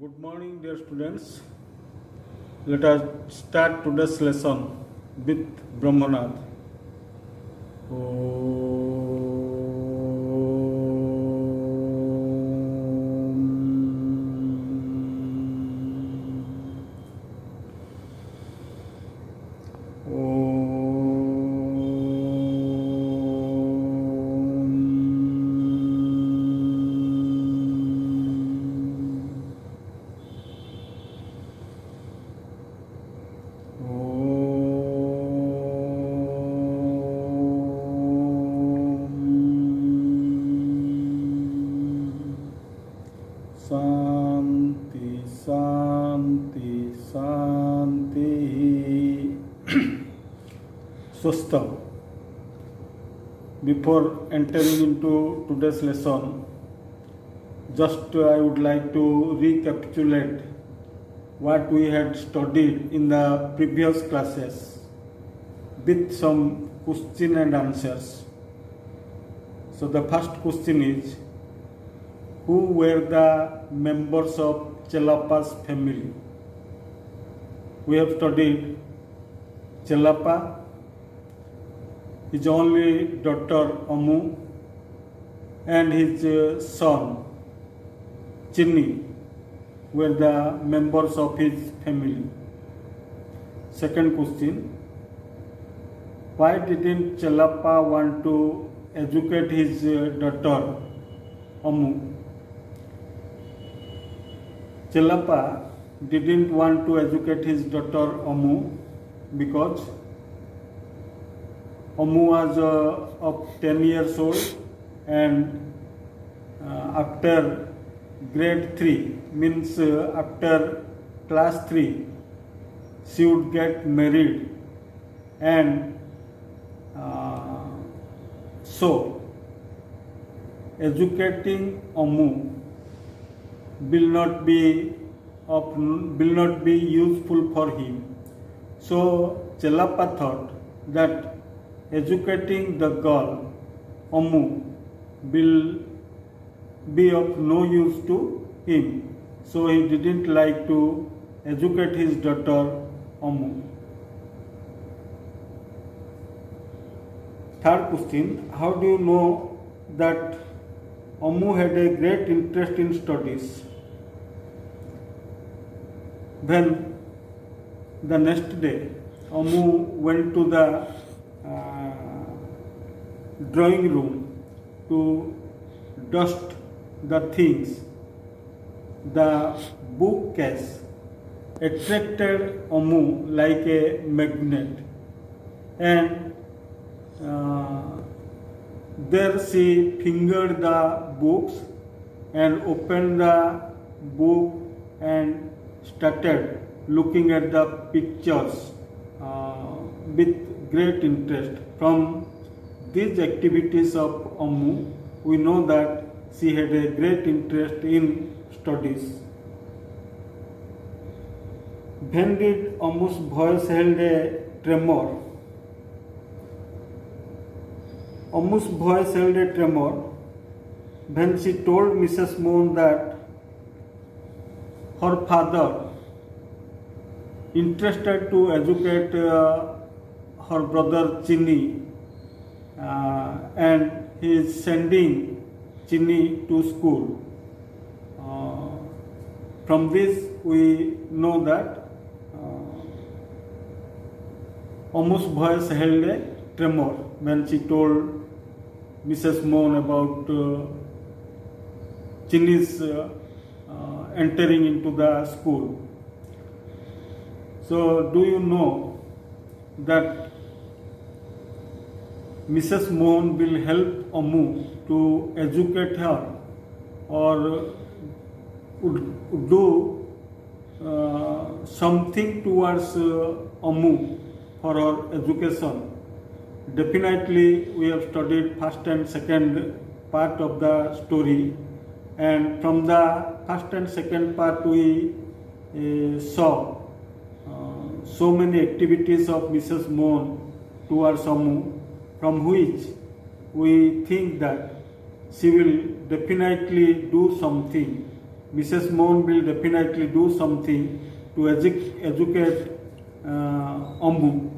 Good morning, dear students. Let us start today's lesson with Brahmanath. Shanti, Shanti, Shanti. Swastham. Before entering into today's lesson, just I would like to recapitulate what we had studied in the previous classes with some question and answers. So the first question is, who were the members of Chelapa's family? We have studied Chelapa, his only daughter Amu, and his son Chinni were the members of his family. Second question, why didn't Chelapa want to educate his daughter Amu? Chelapa didn't want to educate his daughter Amu because Amu was of 10 years old, and after grade 3, means after class 3, she would get married, and so educating Amu will not be useful for him. So Chelapa thought that educating the girl Amu will be of no use to him. So he didn't like to educate his daughter Amu. Third question, how do you know that Amu had a great interest in studies? Then the next day, Amu went to the drawing room to dust the things. The bookcase attracted Amu like a magnet, and there she fingered the books and opened the book and started looking at the pictures with great interest. From these activities of Amu, we know that she had a great interest in studies. When did Amu's voice held a tremor? Amu's voice held a tremor when she told Mrs. Mohan that her father interested to educate her brother Chinni, and he is sending Chinni to school. From this we know that Amu's voice held a tremor when she told Mrs. Mohan about Chinni's entering into the school. So do you know that Mrs. Mohan will help Amu to educate her, or would do something towards Amu for her education? Definitely we have studied first and second part of the story, and from the first and second part we saw so many activities of Mrs. Mohan towards Amu, from which we think that she will definitely do something Mrs. Mohan will definitely do something to educate Ammu.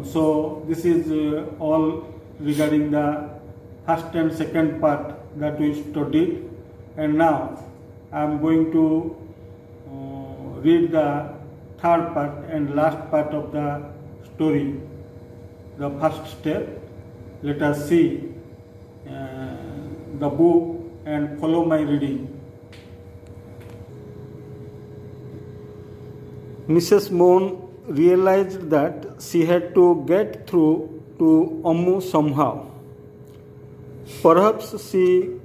So this is all regarding the first and second part that we studied, and now I am going to read the third part and last part of the story, the first step. Let us see the book and follow my reading. Mrs. Mohan realized that she had to get through to Ammu somehow. Perhaps she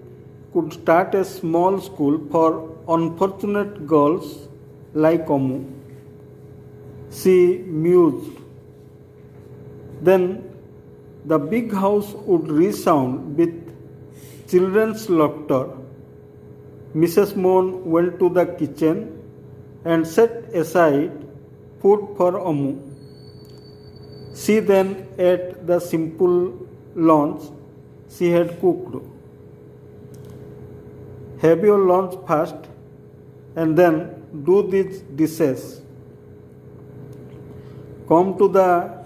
could start a small school for unfortunate girls like Ammu. She mused. Then the big house would resound with children's laughter. Mrs. Mohan went to the kitchen and set aside food for Ammu. She then ate the simple lunch she had cooked. Have your lunch first and then do these dishes. Come to the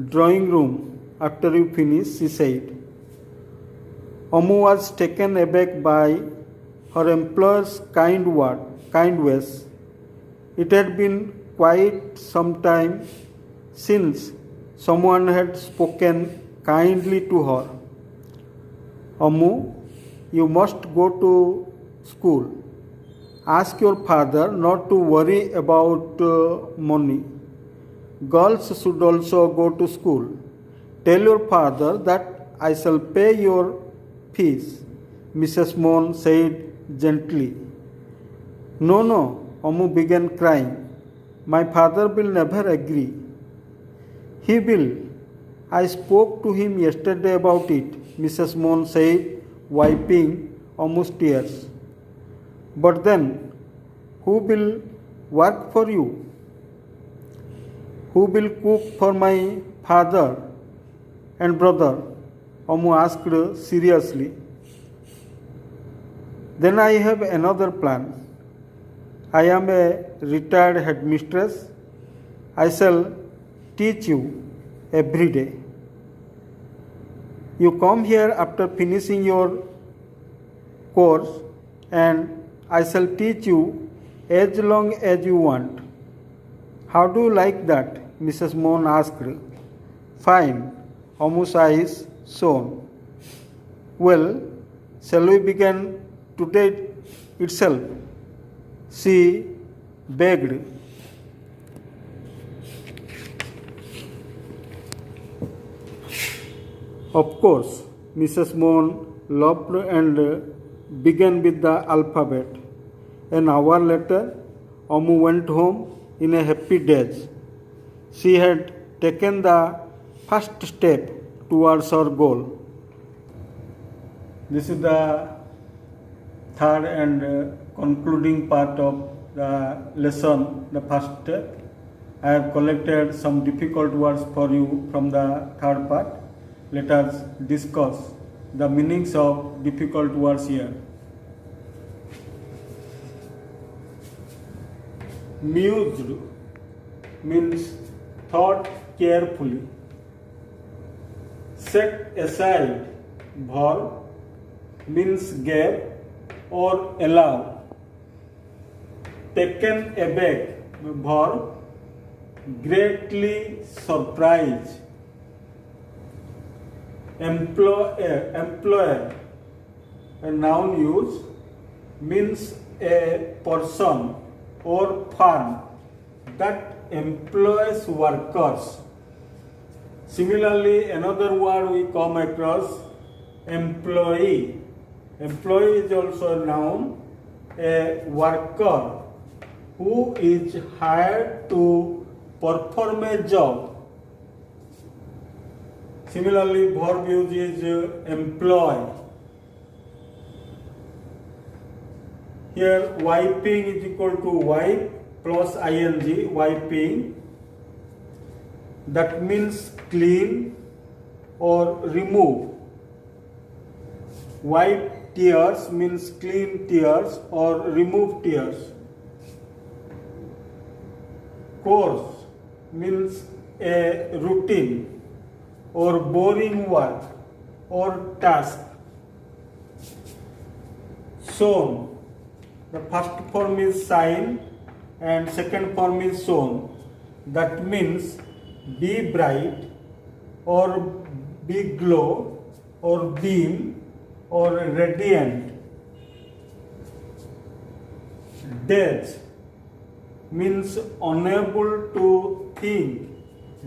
drawing room after you finish, she said. Ammu was taken aback by her employer's kind ways. It had been quite some time since someone had spoken kindly to her. Ammu, you must go to school. Ask your father not to worry about money. Girls should also go to school. Tell your father that I shall pay your fees, Mrs. Mohan said gently. No, Ammu began crying. My father will never agree. He will. I spoke to him yesterday about it, Mrs. Mohan said, wiping Ammu's tears. But then, who will work for you? Who will cook for my father and brother? Ammu asked seriously. Then I have another plan. I am a retired headmistress. I shall teach you every day. You come here after finishing your course and I shall teach you as long as you want. How do you like that? Mrs. Mohan asked. Fine, Ammu's eyes shone. Well, shall we begin today itself? She begged. Of course, Mrs. Mohan laughed and began with the alphabet. An hour later, Ammu went home in a happy daze. She had taken the first step towards her goal. This is the third and concluding part of the lesson, the first step. I have collected some difficult words for you from the third part. Let us discuss the meanings of difficult words here. Mused means thought carefully. Set aside, verb, means gave or allow. Taken aback, verb, greatly surprised. Employer, a noun use, means a person or firm that employs workers. Similarly, another word we come across, employee. Employee is also a noun, a worker who is hired to perform a job. Similarly, verb use is employ. Here, wiping is equal to wipe plus ing, wiping. That means clean or remove. Wipe tears means clean tears or remove tears. Course means a routine or boring work or task. Shown. The first form is shine and second form is shown. That means be bright or be glow or beam or radiant. Death means unable to think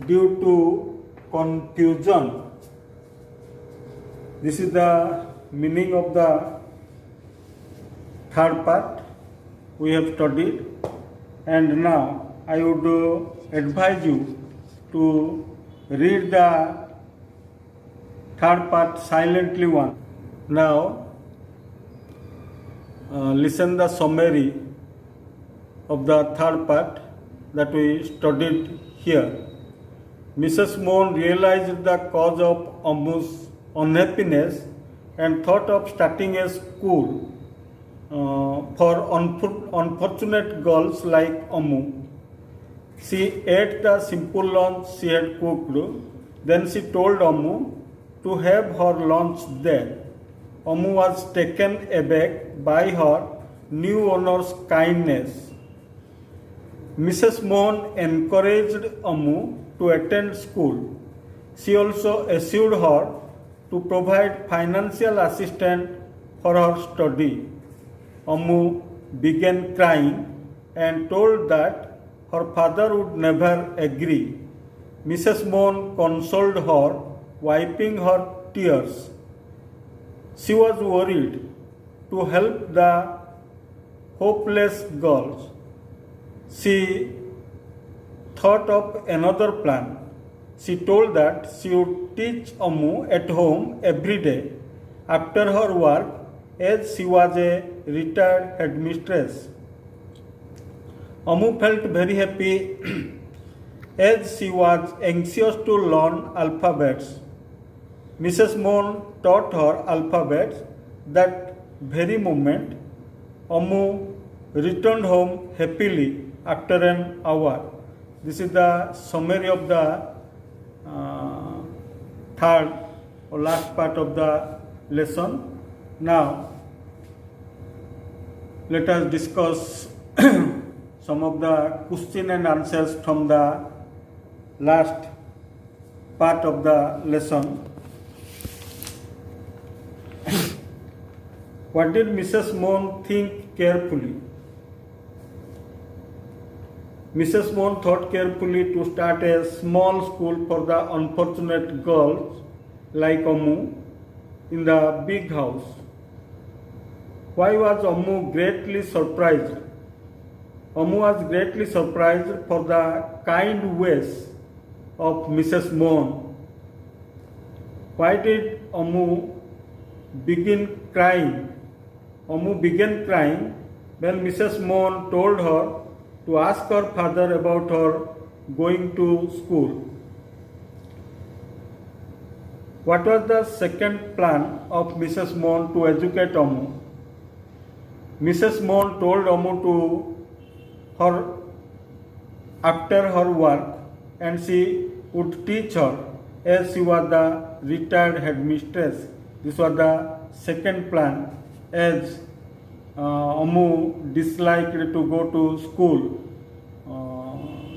due to confusion. This is the meaning of the third part we have studied, and now I would advise you to read the third part silently once. Now listen the summary of the third part that we studied here. Mrs. Mohan realized the cause of Ammu's unhappiness and thought of starting a school for unfortunate girls like Ammu. She ate the simple lunch she had cooked. Then she told Ammu to have her lunch there. Ammu was taken aback by her new owner's kindness. Mrs. Mohan encouraged Ammu to attend school. She also assured her to provide financial assistance for her study. Ammu began crying and told that her father would never agree. Mrs. Mohan consoled her, wiping her tears. She was worried to help the hopeless girls. She thought of another plan. She told that she would teach Ammu at home every day after her work, as she was a retired headmistress. Ammu felt very happy as she was anxious to learn alphabets. Mrs. Mohan taught her alphabets. That very moment, Ammu returned home happily after an hour. This is the summary of the third or last part of the lesson. Now, let us discuss some of the question and answers from the last part of the lesson. What did Mrs. Mohan think carefully? Mrs. Mohan thought carefully to start a small school for the unfortunate girls like Ammu in the big house. Why was Ammu greatly surprised? Ammu was greatly surprised for the kind ways of Mrs. Mohan. Why did Ammu begin crying? Ammu began crying when Mrs. Mohan told her to ask her father about her going to school. What was the second plan of Mrs. Mohan to educate Ammu? Mrs. Mohan told Ammu to her after her work, and she would teach her as she was the retired headmistress. This was the second plan, as Ammu disliked to go to school,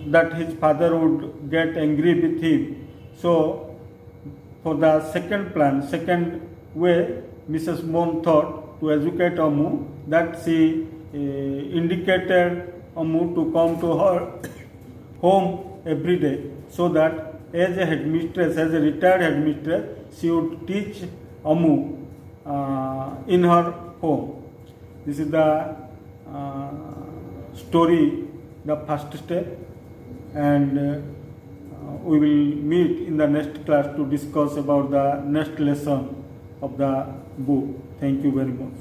that his father would get angry with him. So, for the second plan, second way, Mrs. Mohan thought to educate Ammu, that she indicated Ammu to come to her home every day, so that as a headmistress, as a retired headmistress, she would teach Ammu in her home. This is the story, the first step, and we will meet in the next class to discuss about the next lesson of the book. Thank you very much.